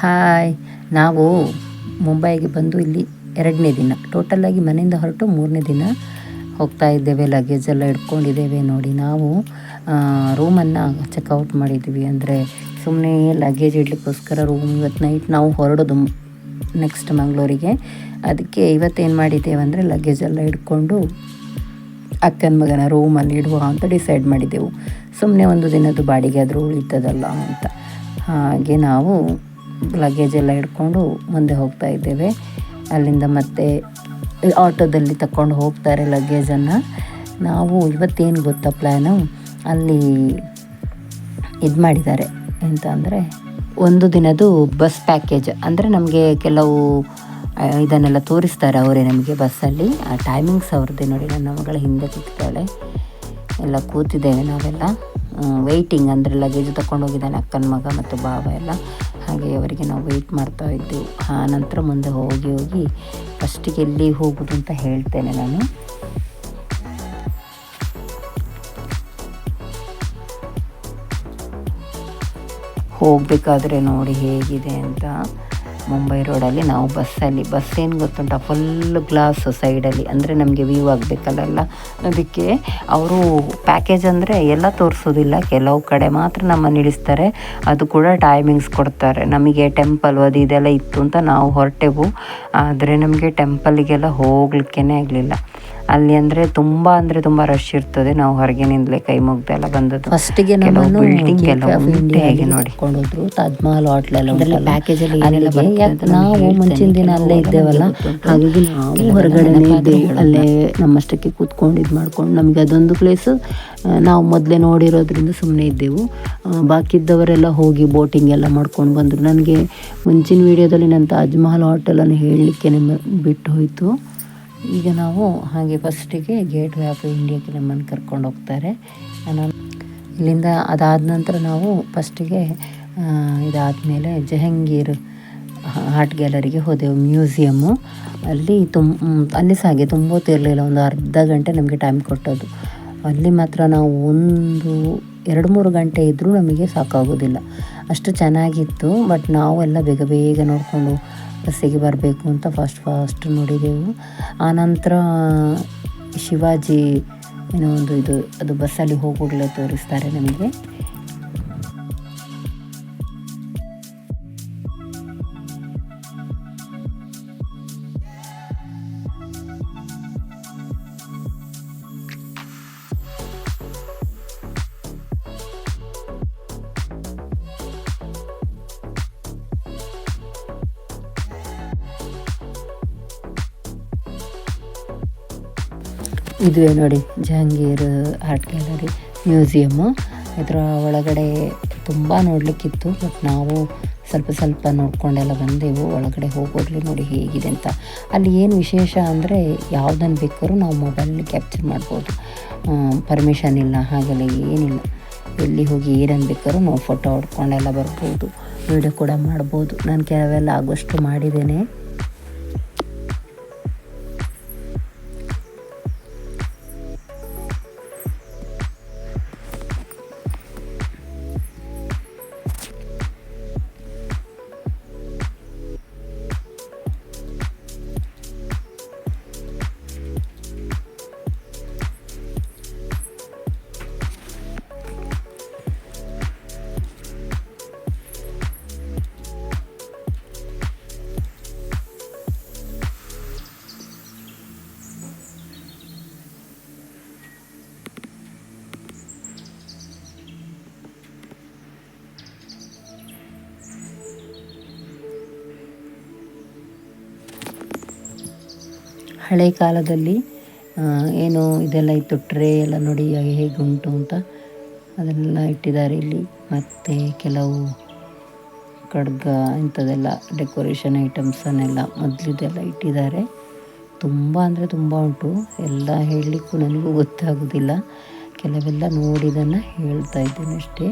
Hi, ನಾವು ಮುಂಬೈಗೆ ಬಂದು ಇಲ್ಲಿ 2ನೇ ದಿನ, ಟೋಟಲಾಗಿ ಮನೆಯಿಂದ ಹೊರಟು 3ನೇ ದಿನ ಹೋಗ್ತಾ ಇದ್ದೇವೆ. ಲಗೇಜ್ ಎಲ್ಲ ಇಟ್ಕೊಂಡಿದ್ದೇವೆ. ನೋಡಿ, ನಾವು ರೂಮನ್ನು ಚೆಕ್ಔಟ್ ಮಾಡಿದ್ವಿ. ಅಂದರೆ ಸುಮ್ಮನೆ ಲಗೇಜ್ ಇಡಲಿಕ್ಕೋಸ್ಕರ ರೂಮ್ ಇವತ್ತು ನೈಟ್ ನಾವು ಹೊರಡೋದು ನೆಕ್ಸ್ಟ್ ಮಂಗಳೂರಿಗೆ. ಅದಕ್ಕೆ ಇವತ್ತೇನು ಮಾಡಿದ್ದೇವೆ ಅಂದರೆ ಲಗೇಜ್ ಎಲ್ಲ ಇಟ್ಕೊಂಡು ಅಕ್ಕನ ಮಗನ ರೂಮಲ್ಲಿ ಇಡುವ ಅಂತ ಡಿಸೈಡ್ ಮಾಡಿದ್ದೆವು. ಸುಮ್ಮನೆ ಒಂದು ದಿನದ್ದು ಬಾಡಿಗೆ ಆದರೂ ಉಳಿತದಲ್ಲ ಅಂತ. ಹಾಗೆ ನಾವು ಲಗೇಜ್ ಎಲ್ಲ ಇಟ್ಕೊಂಡು ಮುಂದೆ ಹೋಗ್ತಾ ಇದ್ದೇವೆ. ಅಲ್ಲಿಂದ ಮತ್ತೆ ಆಟೋದಲ್ಲಿ ತಗೊಂಡು ಹೋಗ್ತಾರೆ ಲಗೇಜನ್ನು. ನಾವು ಇವತ್ತೇನು ಗೊತ್ತಾ ಪ್ಲ್ಯಾನು, ಅಲ್ಲಿ ಇದು ಮಾಡಿದ್ದಾರೆ ಎಂತ ಅಂದರೆ ಒಂದು ದಿನದ್ದು ಬಸ್ ಪ್ಯಾಕೇಜ್. ಅಂದರೆ ನಮಗೆ ಕೆಲವು ಇದನ್ನೆಲ್ಲ ತೋರಿಸ್ತಾರೆ ಅವರೇ ನಮಗೆ ಬಸ್ಸಲ್ಲಿ. ಆ ಟೈಮಿಂಗ್ಸ್ ಅವ್ರದ್ದೇ. ನೋಡಿ, ನನ್ನ ಮಗಳ ಹಿಂದೆ ಕೂತಿದ್ದಾಳೆ, ಎಲ್ಲ ಕೂತಿದ್ದೇವೆ ನಾವೆಲ್ಲ ವೆಯ್ಟಿಂಗ್. ಅಂದರೆ ಲಗೇಜ್ ತಗೊಂಡು ಹೋಗಿದ್ದಾನೆ ಅಕ್ಕನ ಮಗ ಮತ್ತು ಬಾಬಾ ಎಲ್ಲ. ಹಾಗೆ ಅವರಿಗೆ ನಾವು ವೆಯ್ಟ್ ಮಾಡ್ತಾ ಇದ್ದೆವು. ನಂತರ ಮುಂದೆ ಹೋಗಿ ಫಸ್ಟಿಗೆ ಎಲ್ಲಿ ಹೋಗೋದು ಅಂತ ಹೇಳ್ತೇನೆ ನಾನು. ಹೋಗಬೇಕಾದ್ರೆ ನೋಡಿ ಹೇಗಿದೆ ಅಂತ. ಮುಂಬೈ ರೋಡಲ್ಲಿ ನಾವು ಬಸ್ ಏನು ಗೊತ್ತುಂಟ, ಫುಲ್ ಗ್ಲಾಸ್ ಸೈಡಲ್ಲಿ. ಅಂದರೆ ನಮಗೆ ವ್ಯೂ ಆಗಬೇಕಲ್ಲ, ಅದಕ್ಕೆ ಅವರು ಪ್ಯಾಕೇಜ್ ಅಂದರೆ ಎಲ್ಲ ತೋರಿಸೋದಿಲ್ಲ, ಕೆಲವು ಕಡೆ ಮಾತ್ರ ನಮ್ಮನ್ನು ಇಳಿಸ್ತಾರೆ. ಅದು ಕೂಡ ಟೈಮಿಂಗ್ಸ್ ಕೊಡ್ತಾರೆ. ನಮಗೆ ಟೆಂಪಲ್ ಅದು ಇದೆಲ್ಲ ಇತ್ತು ಅಂತ ನಾವು ಹೊರಟೆವು. ಆದರೆ ನಮಗೆ ಟೆಂಪಲಿಗೆಲ್ಲ ಹೋಗ್ಲಿಕ್ಕೇ ಆಗಲಿಲ್ಲ. ಅಲ್ಲಿ ಅಂದರೆ ತುಂಬ ರಶ್ ಇರ್ತದೆ. ನಾವು ಹೊರಗಿನಿಂದಲೇ ಕೈ ಮುಗ್ದೆಲ್ಲ ಬಂದದ್ದು. ಫಸ್ಟಿಗೆ ನಮ್ಮನ್ನು ಬಿಲ್ಡಿಂಗ್ ಎಲ್ಲ ಹೇಗೆ ನೋಡಿ ಕೊಂಡೋದ್ರು, ತಾಜ್ ಮಹಲ್ ಹೋಟ್ಲೆಲ್ಲ ಪ್ಯಾಕೇಜಲ್ಲಿ ನಾವು ಮುಂಚಿನ ದಿನ ಅಲ್ಲೇ ಇದ್ದೇವಲ್ಲ, ಹಾಗಾಗಿ ನಾವು ಹೊರಗಡೆನೇ ಇದ್ದೇವೆ. ಅಲ್ಲೇ ನಮ್ಮಷ್ಟಕ್ಕೆ ಕೂತ್ಕೊಂಡು ಇದು ಮಾಡ್ಕೊಂಡು, ನಮಗೆ ಅದೊಂದು ಪ್ಲೇಸು ನಾವು ಮೊದಲೇ ನೋಡಿರೋದ್ರಿಂದ ಸುಮ್ಮನೆ ಇದ್ದೆವು. ಬಾಕಿದ್ದವರೆಲ್ಲ ಹೋಗಿ ಬೋಟಿಂಗ್ ಎಲ್ಲ ಮಾಡ್ಕೊಂಡು ಬಂದರು. ನನಗೆ ಮುಂಚಿನ ವೀಡಿಯೋದಲ್ಲಿ ನನ್ನ ತಾಜ್ ಮಹಲ್ ಹೋಟೆಲನ್ನು ಹೇಳಲಿಕ್ಕೆ ಬಿಟ್ಟು ಹೋಯಿತು. ಈಗ ನಾವು ಹಾಗೆ ಫಸ್ಟಿಗೆ ಗೇಟ್ ವೇ ಆಫ್ ಇಂಡಿಯಾಕ್ಕೆ ನಮ್ಮನ್ನು ಕರ್ಕೊಂಡು ಹೋಗ್ತಾರೆ. ಇಲ್ಲಿಂದ ಅದಾದ ನಂತರ ನಾವು ಫಸ್ಟಿಗೆ ಇದಾದಮೇಲೆ ಜಹಂಗೀರ್ ಆರ್ಟ್ ಗ್ಯಾಲರಿಗೆ ಹೋದೆವು, ಮ್ಯೂಸಿಯಮ್ಮು. ಅಲ್ಲಿ ಸಹ ಹಾಗೆ ತುಂಬೋತಿರಲಿಲ್ಲ, ಒಂದು ಅರ್ಧ ಗಂಟೆ ನಮಗೆ ಟೈಮ್ ಕೊಟ್ಟದ್ದು. ಅಲ್ಲಿ ಮಾತ್ರ ನಾವು 2-3 ಗಂಟೆ ಇದ್ದರೂ ನಮಗೆ ಸಾಕಾಗೋದಿಲ್ಲ, ಅಷ್ಟು ಚೆನ್ನಾಗಿತ್ತು. ಬಟ್ ನಾವು ಎಲ್ಲ ಬೇಗ ನೋಡಿಕೊಂಡು ಬಸ್ಸಿಗೆ ಬರಬೇಕು ಅಂತ ಫಾಸ್ಟ್ ನೋಡಿದೆವು. ಆನಂತರ ಶಿವಾಜಿ ಏನೋ ಒಂದು ಅದು ಬಸ್ಸಲ್ಲಿ ಹೋಗೋಗ್ಲೇ ತೋರಿಸ್ತಾರೆ ನಮಗೆ. ಇದುವೇ ನೋಡಿ ಜಹಾಂಗೀರ್ ಆರ್ಟ್ ಗ್ಯಾಲರಿ ಮ್ಯೂಸಿಯಮ್ಮು. ಇದರ ಒಳಗಡೆ ತುಂಬ ನೋಡಲಿಕ್ಕಿತ್ತು, ಬಟ್ ನಾವು ಸ್ವಲ್ಪ ನೋಡ್ಕೊಂಡೆಲ್ಲ ಬಂದೆವು. ಒಳಗಡೆ ಹೋಗೋಗ್ಲಿ ನೋಡಿ ಹೇಗಿದೆ ಅಂತ. ಅಲ್ಲಿ ಏನು ವಿಶೇಷ ಅಂದರೆ ಯಾವುದನ್ನು ಬೇಕಾದ್ರೂ ನಾವು ಮೊಬೈಲಲ್ಲಿ ಕ್ಯಾಪ್ಚರ್ ಮಾಡ್ಬೋದು. ಪರ್ಮಿಷನ್ ಇಲ್ಲ, ಹಾಗೆಲ್ಲ ಏನಿಲ್ಲ. ಎಲ್ಲಿ ಹೋಗಿ ಏನನ್ನು ಬೇಕಾದ್ರೂ ನಾವು ಫೋಟೋ ಹೊಡ್ಕೊಂಡೆಲ್ಲ ಬರ್ಬೋದು, ವೀಡಿಯೋ ಕೂಡ ಮಾಡ್ಬೋದು. ನಾನು ಕೆಲವೆಲ್ಲ ಆಗೋಷ್ಟು ಮಾಡಿದ್ದೇನೆ. ಹಳೆ ಕಾಲದಲ್ಲಿ ಏನು ಇದೆಲ್ಲ ಇತ್ತು, ಟ್ರೇ ಎಲ್ಲ ನೋಡಿ ಹೇಗೆ ಉಂಟು ಅಂತ, ಅದನ್ನೆಲ್ಲ ಇಟ್ಟಿದ್ದಾರೆ ಇಲ್ಲಿ. ಮತ್ತು ಕೆಲವು ಖಡ್ಗ ಇಂಥದ್ದೆಲ್ಲ ಡೆಕೋರೇಷನ್ ಐಟಮ್ಸನ್ನೆಲ್ಲ ಮೊದಲಿದೆಲ್ಲ ಇಟ್ಟಿದ್ದಾರೆ. ತುಂಬ ಉಂಟು, ಎಲ್ಲ ಹೇಳಲಿಕ್ಕೂ ನನಗೂ ಗೊತ್ತಾಗೋದಿಲ್ಲ. ಕೆಲವೆಲ್ಲ ನೋಡಿದ್ದನ್ನು ಹೇಳ್ತಾ ಇದ್ದೇನೆ ಅಷ್ಟೇ.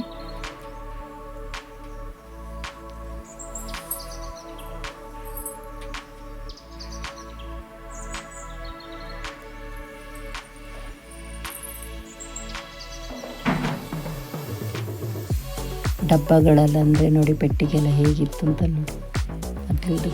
ಡಬ್ಬಗಳಲ್ಲಂದರೆ ನೋಡಿ ಪೆಟ್ಟಿಗೆಲ್ಲ ಹೇಗಿತ್ತು ಅಂತ ನೋಡಿ ಅದ್ರದ್ದು.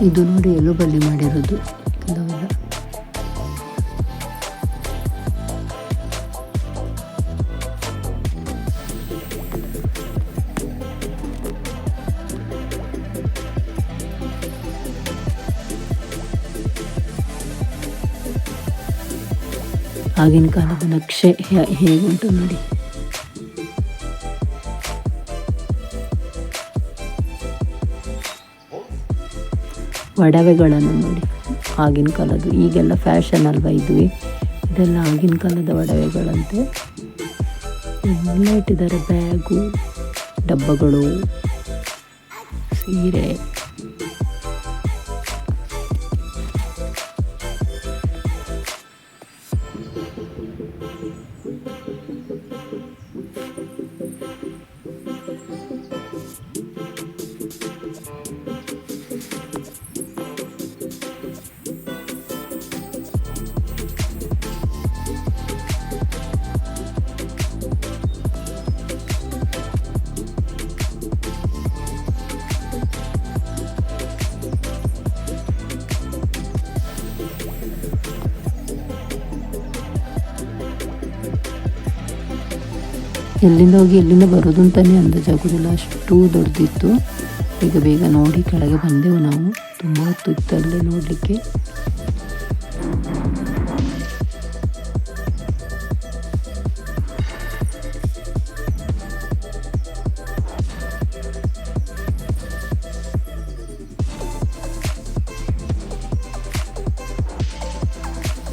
ಇದು ನೋಡಿ ಎಲುಬಲ್ಲಿ ಮಾಡಿರೋದು ಕೆಲವೆಲ್ಲ. ಆಗಿನ ಕಾಲದ ನಕ್ಷೆ ಹೇಗುಂಟು ನೋಡಿ. ಒಡವೆಗಳನ್ನು ನೋಡಿ ಆಗಿನ ಕಾಲದ್ದು. ಈಗೆಲ್ಲ ಫ್ಯಾಷನ್ ಅಲ್ವಾ ಇದೆಲ್ಲ ಆಗಿನ ಕಾಲದ ಒಡವೆಗಳಂತೆ. ಎಲ್ಲ ಇಟ್ಟಿದ್ದಾರೆ, ಬ್ಯಾಗು, ಡಬ್ಬಗಳು, ಸೀರೆ. ಎಲ್ಲಿಂದ ಹೋಗಿ ಎಲ್ಲಿಂದ ಬರೋದು ಅಂತಲೇ ಅಂದಾಜಾಗೋದಿಲ್ಲ, ಅಷ್ಟು ದೊಡ್ಡದಿತ್ತು. ಈಗ ಬೇಗ ನೋಡಿ ಕೆಳಗೆ ಬಂದೆವು ನಾವು. ತುಂಬ ಹೊತ್ತು ಇತ್ತು ಅಲ್ಲೇ ನೋಡಲಿಕ್ಕೆ.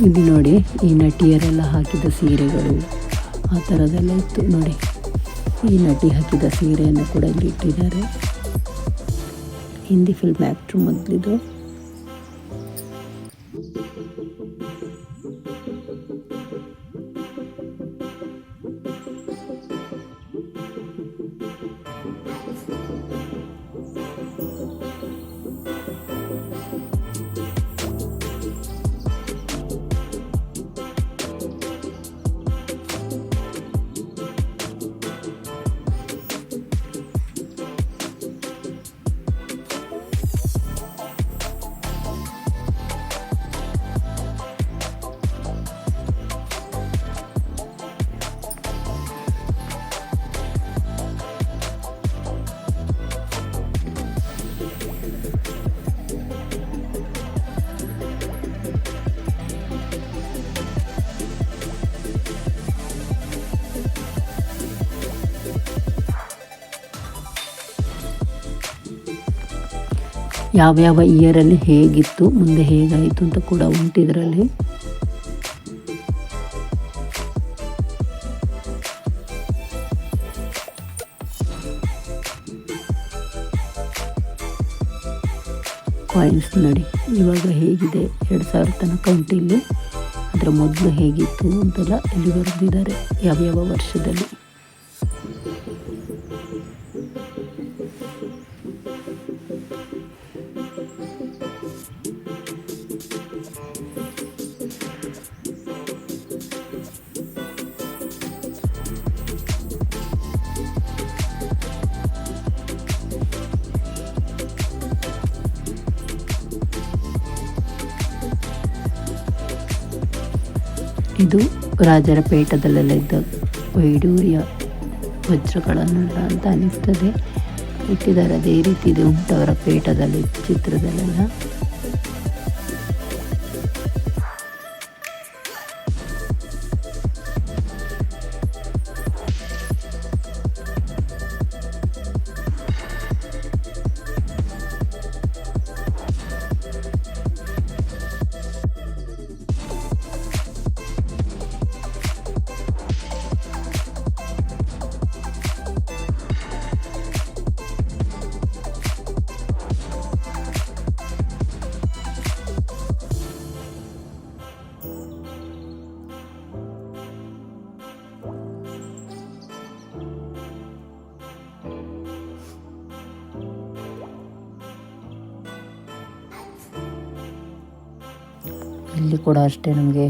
ಇದು ನೋಡಿ ಈ ನಟಿಯರೆಲ್ಲ ಹಾಕಿದ ಸೀರೆಗಳು ಆ ಥರದ್ದೆಲ್ಲ ಇತ್ತು ನೋಡಿ. ಈ ನಟಿ ಹಾಕಿದ ಸೀರೆಯನ್ನು ಕೂಡ ಇಲ್ಲಿ ಇಟ್ಟಿದ್ದಾರೆ. ಹಿಂದಿ ಫಿಲ್ಮ್ ಆ್ಯಕ್ಟ್ರು ಮೊದಲಿದು. ಯಾವ್ಯಾವ ಇಯರಲ್ಲಿ ಹೇಗಿತ್ತು, ಮುಂದೆ ಹೇಗಾಯಿತು ಅಂತ ಕೂಡ ಉಂಟು ಇದರಲ್ಲಿ. ಕಾಯಿನ್ಸ್ ನೋಡಿ ಇವಾಗ ಹೇಗಿದೆ, 2000 ತನಕ ಉಂಟು ಇಲ್ಲಿ. ಅದರ ಮೊದಲು ಹೇಗಿತ್ತು ಅಂತೆಲ್ಲ ಇಲ್ಲಿ ಬರೆದಿದ್ದಾರೆ, ಯಾವ್ಯಾವ ವರ್ಷದಲ್ಲಿ. ಇದು ರಾಜರ ಪೇಟದಲ್ಲೆಲ್ಲ ಇದ್ದ ವೈಡೂರ್ಯ ವಜ್ರಗಳನ್ನೆಲ್ಲ ಅಂತ ಅನಿಸ್ತದೆ. ಇಟ್ಟಿದ್ದಾರೆ. ಅದೇ ರೀತಿ ಇದು ಉಂಟು ಅವರ ಪೇಟದಲ್ಲಿ ಚಿತ್ರದಲ್ಲೆಲ್ಲ. ಇಲ್ಲಿ ಕೂಡ ಅಷ್ಟೇ ನಮಗೆ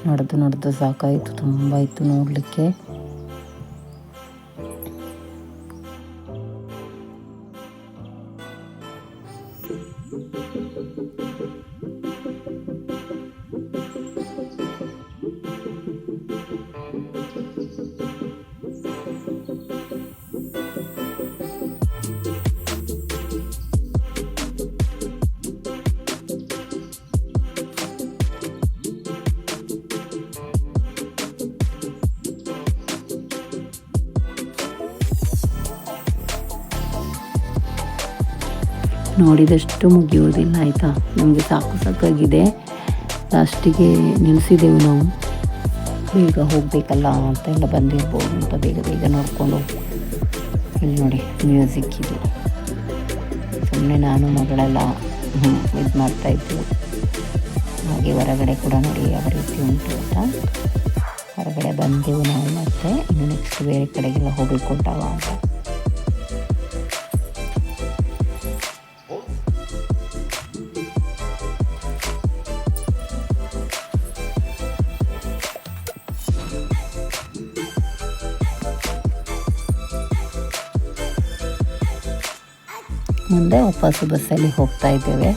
ನಡೆದು ಸಾಕಾಯಿತು, ತುಂಬ ಇತ್ತು ನೋಡಲಿಕ್ಕೆ. ನೋಡಿದಷ್ಟು ಮುಗಿಯುವುದಿಲ್ಲ ಆಯಿತಾ, ನಮಗೆ ಸಾಕಾಗಿದೆ. ಲಾಸ್ಟಿಗೆ ನಿಲ್ಲಿಸಿದೆವು ನಾವು, ಬೇಗ ಹೋಗಬೇಕಲ್ಲ ಅಂತ ಎಲ್ಲ ಬಂದಿರ್ಬೋದು ಅಂತ ಬೇಗ ನೋಡಿಕೊಂಡು. ಇಲ್ಲಿ ನೋಡಿ ಮ್ಯೂಸಿಕ್ ಇದು, ಸುಮ್ಮನೆ ನಾನು ಮಗಳೆಲ್ಲ ಇದು ಮಾಡ್ತಾಯಿದ್ವು. ಹಾಗೆ ಹೊರಗಡೆ ಕೂಡ ನೋಡಿ ಯಾವ ರೀತಿ ಉಂಟು ಅಂತ. ಹೊರಗಡೆ ಬಂದೆವು ನಾವು, ಮತ್ತೆ ಇನ್ನು ನೆಕ್ಸ್ಟ್ ಬೇರೆ ಕಡೆಗೆಲ್ಲ ಹೋಗಬೇಕು ಉಂಟವ ಅಂತ. ಮುಂದೆ ವಾಪಸ್ಸು ಬಸ್ಸಲ್ಲಿ ಹೋಗ್ತಾ ಇದ್ದೇವೆ.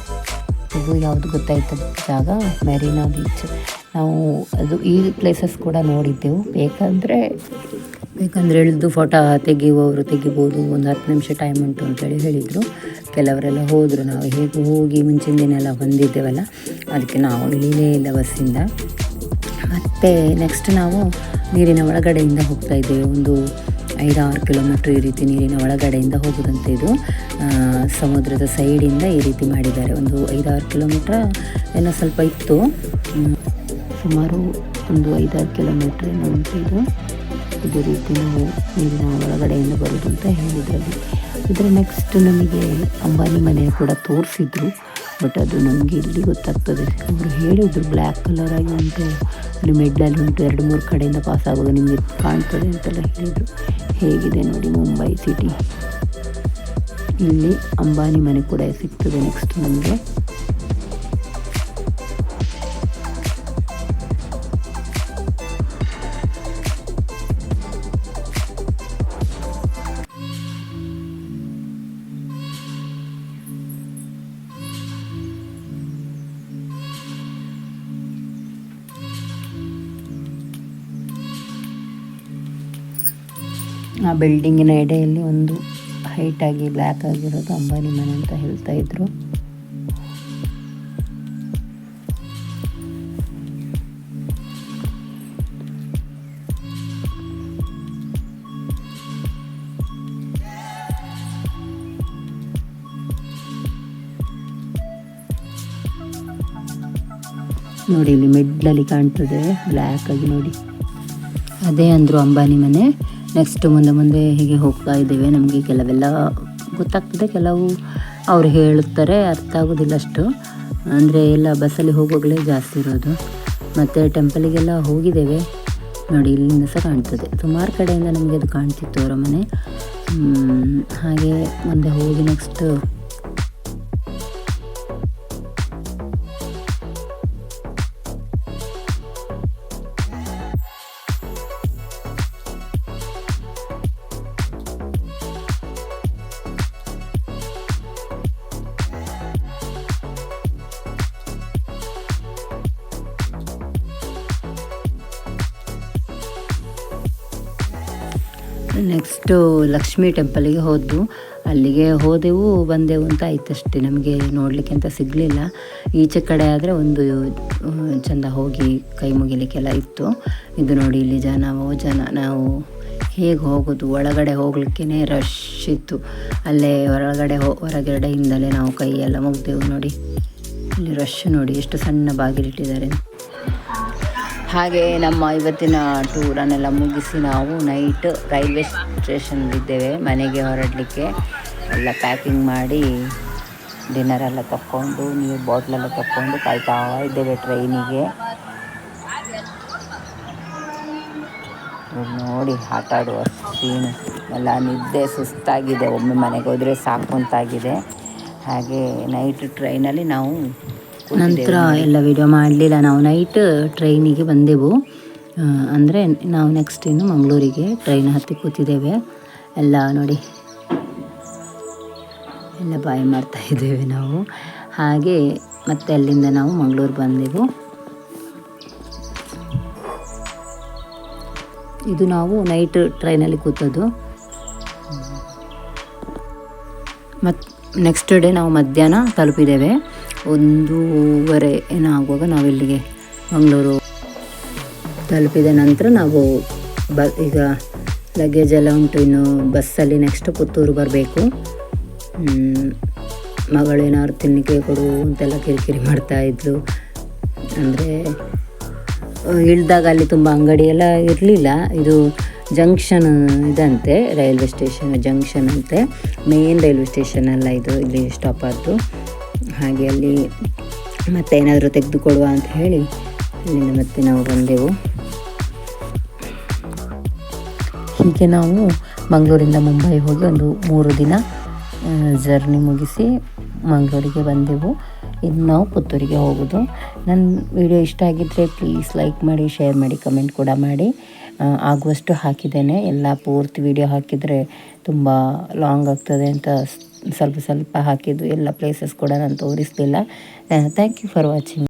ಇದು ಯಾವುದು ಗೊತ್ತಾಯ್ತು ಜಾಗ, ಮೆರಿನಾ ಬೀಚ್. ನಾವು ಅದು ಈ ಪ್ಲೇಸಸ್ ಕೂಡ ನೋಡಿದ್ದೆವು. ಬೇಕಂದರೆ ಇಳಿದು ಫೋಟೋ ತೆಗೆಯುವವರು ತೆಗಿಬೋದು, ಒಂದು 10 ನಿಮಿಷ ಟೈಮ್ ಉಂಟು ಅಂತೇಳಿ ಹೇಳಿದರು. ಕೆಲವರೆಲ್ಲ ಹೋದರು. ನಾವು ಹೇಗೆ ಹೋಗಿ ಮುಂಚಿನ ದಿನ ಎಲ್ಲ ಬಂದಿದ್ದೇವಲ್ಲ, ಅದಕ್ಕೆ ನಾವು ಇಳಿಲೇ ಇಲ್ಲ ಬಸ್ಸಿಂದ. ಮತ್ತು ನೆಕ್ಸ್ಟ್ ನಾವು ನೀರಿನ ಒಳಗಡೆಯಿಂದ ಹೋಗ್ತಾ ಇದ್ದೇವೆ. ಒಂದು 5-6 ಕಿಲೋಮೀಟ್ರ್ ಈ ರೀತಿ ನೀರಿನ ಒಳಗಡೆಯಿಂದ ಹೋಗೋದಂತೆ. ಇದು ಸಮುದ್ರದ ಸೈಡಿಂದ ಈ ರೀತಿ ಮಾಡಿದ್ದಾರೆ. ಒಂದು 5-6 ಕಿಲೋಮೀಟ್ರ್ ಏನೋ ಸ್ವಲ್ಪ ಇತ್ತು, ಸುಮಾರು ಒಂದು 5-6 ಕಿಲೋಮೀಟ್ರ್ ಏನೋ ಉಂಟು ಇದು. ಇದೇ ರೀತಿ ನಾವು ನೀರಿನ ಒಳಗಡೆಯಿಂದ ಬರೋದು ಅಂತ ಹೇಳಿದ್ರಲ್ಲಿ. ಇದರ ನೆಕ್ಸ್ಟ್ ನಮಗೆ ಅಂಬಾನಿ ಮನೆ ಕೂಡ ತೋರಿಸಿದ್ರು, ಬಟ್ ಅದು ನಮಗೆ ಇಲ್ಲಿ ಗೊತ್ತಾಗ್ತದೆ. ಅವರು ಹೇಳಿದರು ಬ್ಲ್ಯಾಕ್ ಕಲರ್ ಆಗಿ ಉಂಟು, ಅಲ್ಲಿ ಮಿಡ್ಲಲ್ಲಿ ಉಂಟು, 2-3 ಕಡೆಯಿಂದ ಪಾಸ್ ಆಗೋದು ನಿಮಗೆ ಕಾಣ್ತದೆ ಅಂತೆಲ್ಲ ಹೇಳಿದರು. ಹೇಗಿದೆ ನೋಡಿ ಮುಂಬೈ ಸಿಟಿ. ಇಲ್ಲಿ ಅಂಬಾನಿ ಮನೆ ಕೂಡ ಸಿಗ್ತದೆ ನೆಕ್ಸ್ಟ್ ನಮಗೆ. ಆ ಬಿಲ್ಡಿಂಗಿನ ಎಡೆಯಲ್ಲಿ ಒಂದು ಹೈಟಾಗಿ ಬ್ಲ್ಯಾಕ್ ಆಗಿರೋದು ಅಂಬಾನಿ ಮನೆ ಅಂತ ಹೇಳ್ತಾ ಇದ್ರು. ನೋಡಿ ಇಲ್ಲಿ ಮಿಡ್ಲಲ್ಲಿ ಕಾಣ್ತದೆ ಬ್ಲ್ಯಾಕ್ ಆಗಿ ನೋಡಿ, ಅದೇ ಅಂದರು ಅಂಬಾನಿ ಮನೆ. ನೆಕ್ಸ್ಟ್ ಮುಂದೆ ಹೀಗೆ ಹೋಗ್ತಾ ಇದ್ದೇವೆ. ನಮಗೆ ಕೆಲವೆಲ್ಲ ಗೊತ್ತಾಗ್ತದೆ, ಕೆಲವು ಅವರು ಹೇಳುತ್ತಾರೆ, ಅರ್ಥ ಆಗೋದಿಲ್ಲ ಅಷ್ಟು. ಅಂದರೆ ಎಲ್ಲ ಬಸ್ಸಲ್ಲಿ ಹೋಗೋಗಳೇ ಜಾಸ್ತಿ ಇರೋದು. ಮತ್ತು ಟೆಂಪಲಿಗೆಲ್ಲ ಹೋಗಿದ್ದೇವೆ ನೋಡಿ, ಇಲ್ಲಿಂದ ಸಹ ಕಾಣ್ತದೆ. ಸುಮಾರು ಕಡೆಯಿಂದ ನಮಗೆ ಅದು ಕಾಣ್ತಿತ್ತು ಅವರ ಮನೆ. ಹಾಗೆ ಮುಂದೆ ಹೋಗಿ ನೆಕ್ಸ್ಟ್ ನೆಕ್ಸ್ಟು ಲಕ್ಷ್ಮೀ ಟೆಂಪಲಿಗೆ ಅಲ್ಲಿಗೆ ಹೋದೆವು ಬಂದೆವು ಅಂತ ಆಯ್ತಷ್ಟೇ, ನಮಗೆ ನೋಡಲಿಕ್ಕೆ ಅಂತ ಸಿಗಲಿಲ್ಲ. ಈಚೆ ಕಡೆ ಆದರೆ ಒಂದು ಚೆಂದ ಹೋಗಿ ಕೈ ಮುಗಿಲಿಕ್ಕೆಲ್ಲ ಇತ್ತು. ಇದು ನೋಡಿ ಇಲ್ಲಿ ಜನ ನಾವು ಹೇಗೆ ಹೋಗೋದು, ಒಳಗಡೆ ಹೋಗ್ಲಿಕ್ಕೇ ರಶ್ ಇತ್ತು. ಅಲ್ಲೇ ಹೊರಗಡೆಯಿಂದಲೇ ನಾವು ಕೈಯೆಲ್ಲ ಮುಗ್ದೆವು. ನೋಡಿ ಇಲ್ಲಿ ರಶ್ ನೋಡಿ ಎಷ್ಟು ಸಣ್ಣ ಬಾಗಿಲಿಟ್ಟಿದ್ದಾರೆ. ಹಾಗೆ ನಮ್ಮ ಇವತ್ತಿನ ಟೂರನ್ನೆಲ್ಲ ಮುಗಿಸಿ ನಾವು ನೈಟ್ ರೈಲ್ವೆ ಸ್ಟೇಷನಲ್ಲಿದ್ದೇವೆ. ಮನೆಗೆ ಹೊರಡಲಿಕ್ಕೆ ಎಲ್ಲ ಪ್ಯಾಕಿಂಗ್ ಮಾಡಿ ಡಿನ್ನರೆಲ್ಲ ತಕ್ಕೊಂಡು ನೀರು ಬಾಟ್ಲೆಲ್ಲ ತಕ್ಕೊಂಡು ಕಾಯ್ತಾ ಇದ್ದೇವೆ ಟ್ರೈನಿಗೆ. ನೋಡಿ ಆಟ ಆಡುವ ಸೀನು ಎಲ್ಲ ನಿದ್ದೆ ಸುಸ್ತಾಗಿದೆ, ಒಮ್ಮೆ ಮನೆಗೆ ಹೋದರೆ ಸಾಕು ಅಂತಾಗಿದೆ. ಹಾಗೆ ನೈಟ್ ಟ್ರೈನಲ್ಲಿ ನಾವು ನಂತರ ಎಲ್ಲ ವಿಡಿಯೋ ಮಾಡಲಿಲ್ಲ. ನಾವು ನೈಟ್ ಟ್ರೈನಿಗೆ ಬಂದೆವು, ಅಂದರೆ ನಾವು ನೆಕ್ಸ್ಟ್ ಇನ್ನು ಮಂಗಳೂರಿಗೆ ಟ್ರೈನ್ ಹತ್ತಿ ಕೂತಿದ್ದೇವೆ. ಎಲ್ಲ ನೋಡಿ ಎಲ್ಲ ಬಾಯ್ ಮಾಡ್ತಾ ಇದ್ದೇವೆ ನಾವು. ಹಾಗೆ ಮತ್ತೆ ಅಲ್ಲಿಂದ ನಾವು ಮಂಗಳೂರು ಬಂದೆವು. ಇದು ನಾವು ನೈಟ್ ಟ್ರೈನಲ್ಲಿ ಕೂತದ್ದು. ಮತ್ತು ನೆಕ್ಸ್ಟ್ ಡೇ ನಾವು ಮಧ್ಯಾಹ್ನ ತಲುಪಿದ್ದೇವೆ. 1:30 ಏನಾಗುವಾಗ ನಾವು ಇಲ್ಲಿಗೆ ಮಂಗಳೂರು ತಲುಪಿದ ನಂತರ ನಾವು ಈಗ ಲಗೇಜ್ ಎಲ್ಲ ಉಂಟು, ಇನ್ನು ಬಸ್ಸಲ್ಲಿ ನೆಕ್ಸ್ಟ್ ಪುತ್ತೂರು ಬರಬೇಕು. ಮಗಳು ಏನಾದ್ರು ತಿನ್ನಲಿಕ್ಕೆ ಕೊಡು ಅಂತೆಲ್ಲ ಕಿರಿಕಿರಿ ಮಾಡ್ತಾಯಿದ್ಲು. ಅಂದರೆ ಇಳಿದಾಗ ಅಲ್ಲಿ ತುಂಬ ಅಂಗಡಿ ಎಲ್ಲ ಇರಲಿಲ್ಲ. ಇದು ಜಂಕ್ಷನ್ ಇದಂತೆ, ರೈಲ್ವೆ ಸ್ಟೇಷನ್ ಜಂಕ್ಷನ್ ಅಂತೆ, ಮೇನ್ ರೈಲ್ವೆ ಸ್ಟೇಷನ್ ಅಲ್ಲ ಇದು, ಇಲ್ಲಿ ಸ್ಟಾಪ್ ಆದ್ದು. ಹಾಗೆ ಅಲ್ಲಿ ಮತ್ತೆ ಏನಾದರೂ ತೆಗೆದುಕೊಡುವ ಅಂತ ಹೇಳಿ ಅಲ್ಲಿಂದ ಮತ್ತೆ ನಾವು ಬಂದೆವು. ಹೀಗೆ ನಾವು ಮಂಗಳೂರಿಂದ ಮುಂಬೈ ಹೋಗಿ ಒಂದು 3 ದಿನ ಜರ್ನಿ ಮುಗಿಸಿ ಮಂಗಳೂರಿಗೆ ಬಂದೆವು. ಇನ್ನು ನಾವು ಪುತ್ತೂರಿಗೆ ಹೋಗೋದು. ನನ್ನ ವಿಡಿಯೋ ಇಷ್ಟ ಆಗಿದ್ದರೆ ಪ್ಲೀಸ್ ಲೈಕ್ ಮಾಡಿ, ಶೇರ್ ಮಾಡಿ, ಕಮೆಂಟ್ ಕೂಡ ಮಾಡಿ. ಆಗುವಷ್ಟು ಹಾಕಿದ್ದೇನೆ. ಎಲ್ಲ ಪೂರ್ತಿ ವಿಡಿಯೋ ಹಾಕಿದರೆ ತುಂಬ ಲಾಂಗ್ ಆಗ್ತದೆ ಅಂತ ಸ್ವಲ್ಪ ಹಾಕಿದ್ದು. ಎಲ್ಲ ಪ್ಲೇಸಸ್ ಕೂಡ ನಾನು ತೋರಿಸಲಿಲ್ಲ. Thank you for watching.